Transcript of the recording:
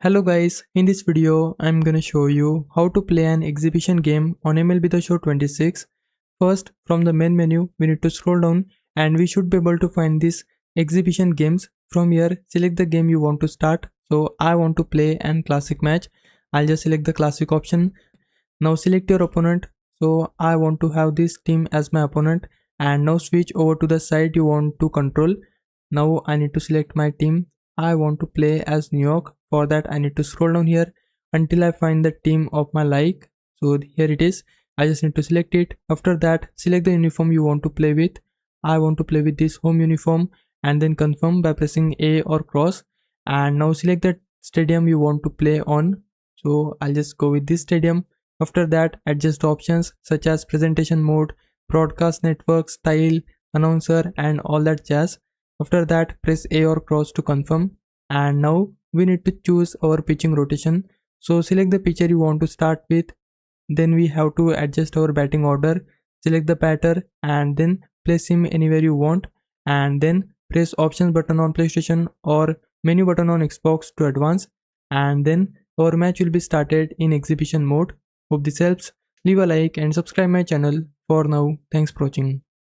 Hello guys, in this video I'm gonna show you how to play an exhibition game on MLB The Show 26. First, from the main menu we need to scroll down and we should be able to find this exhibition games. From here select the game you want to start. So I want to play an classic match. I'll just select the classic option. Now select your opponent. So I want to have this team as my opponent, and now switch over to the side you want to control. Now I need to select my team. I want to play as New York. For that I need to scroll down here until I find the team of my like. So here it is. I just need to select it. After that select the uniform you want to play with. I want to play with this home uniform, and then confirm by pressing A or cross. And now select the stadium you want to play on. So I'll just go with this stadium. After that adjust options such as presentation mode, broadcast network, style, announcer and all that jazz. After that press A or cross to confirm, and now we need to choose our pitching rotation. So select the pitcher you want to start with, then we have to adjust our batting order. Select the batter and then place him anywhere you want, and then press options button on PlayStation or menu button on Xbox to advance, and then our match will be started in exhibition mode. Hope this helps. Leave a like and subscribe my channel. For now, thanks for watching.